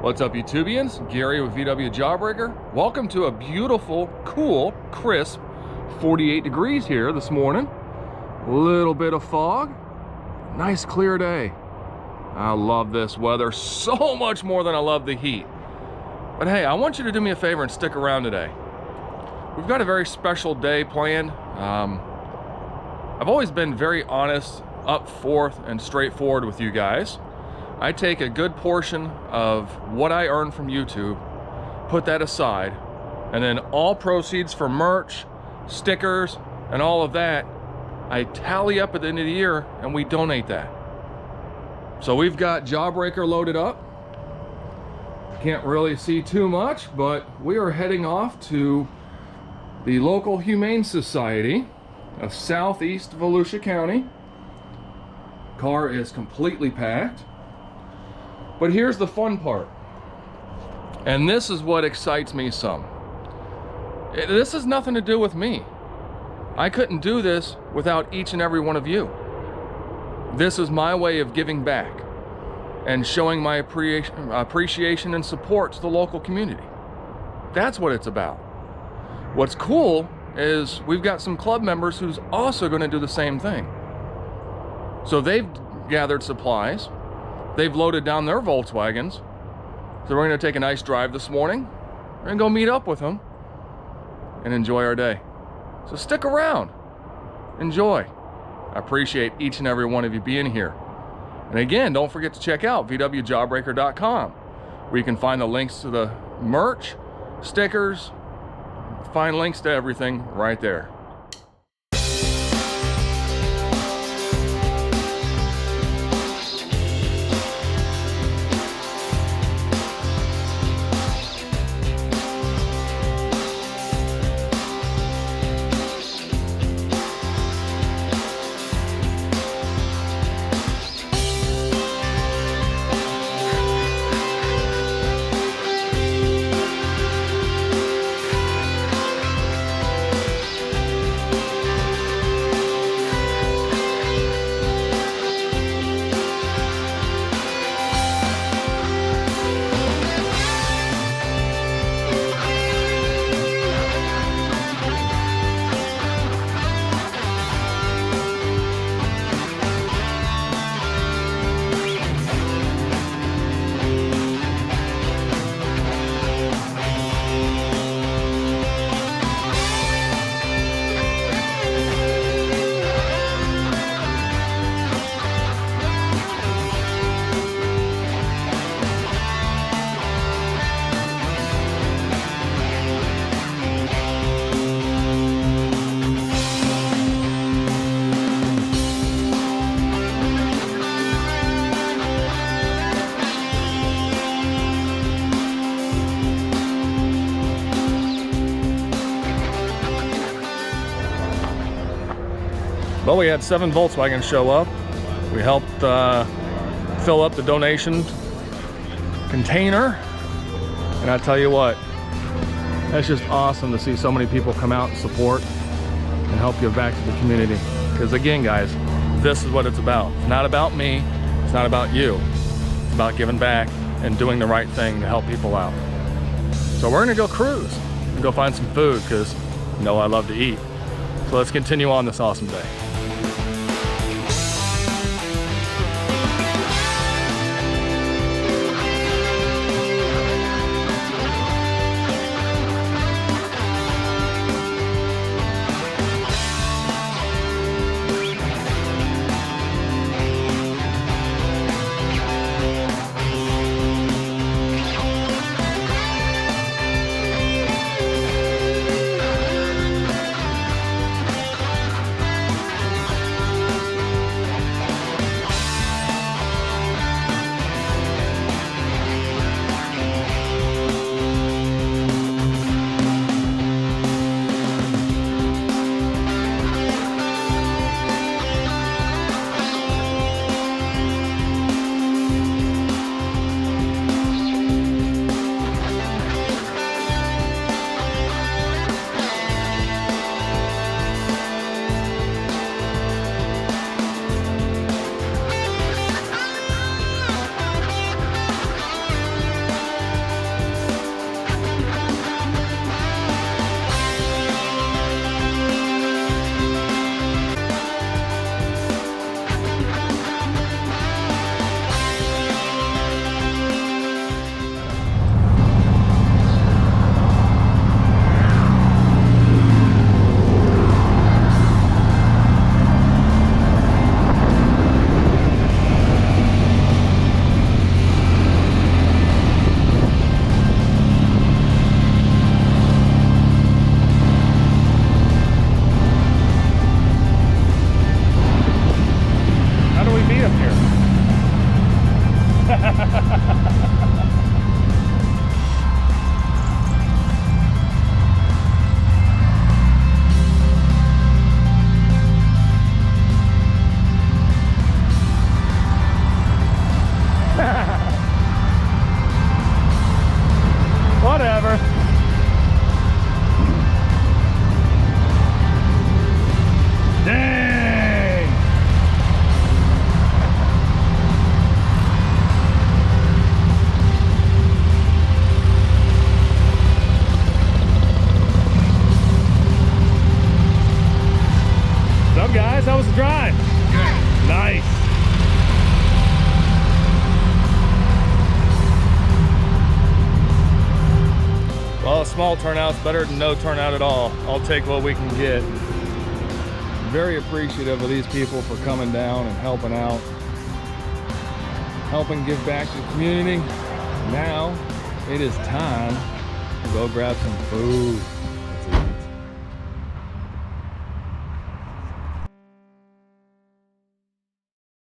What's up, YouTubians? Gary with VW Jawbreaker. Welcome to a beautiful, cool, crisp 48 degrees here this morning. A little bit of fog. Nice clear day. I love this weather so much more than I love the heat. But hey, I want you to do me a favor and stick around today. We've got a very special day planned. I've always been very honest, up forth, and straightforward with you guys. I take a good portion of what I earn from YouTube, put that aside, and then all proceeds for merch, stickers, and all of that, I tally up at the end of the year and we donate that. So we've got Jawbreaker loaded up. Can't really see too much, but we are heading off to the local Humane Society of Southeast Volusia County. Car is completely packed. But here's the fun part. And this is what excites me some. This has nothing to do with me. I couldn't do this without each and every one of you. This is my way of giving back and showing my appreciation and support to the local community. That's what it's about. What's cool is we've got some club members who's also going to do the same thing. So they've gathered supplies. They've loaded down their Volkswagens. So we're going to take a nice drive this morning and go meet up with them and enjoy our day. So stick around. Enjoy. I appreciate each and every one of you being here. And again, don't forget to check out vwjawbreaker.com, where you can find the links to the merch, stickers, find links to everything right there. Well, we had 7 Volkswagens show up. We helped fill up the donation container. And I tell you what, that's just awesome to see so many people come out and support and help give back to the community. Because again, guys, this is what it's about. It's not about me. It's not about you. It's about giving back and doing the right thing to help people out. So we're gonna go cruise and go find some food because you know I love to eat. So let's continue on this awesome day. small turnout's better than no turnout at all. I'll take what we can get. Very appreciative of these people for coming down and helping out, helping give back to the community. Now it is time to go grab some food.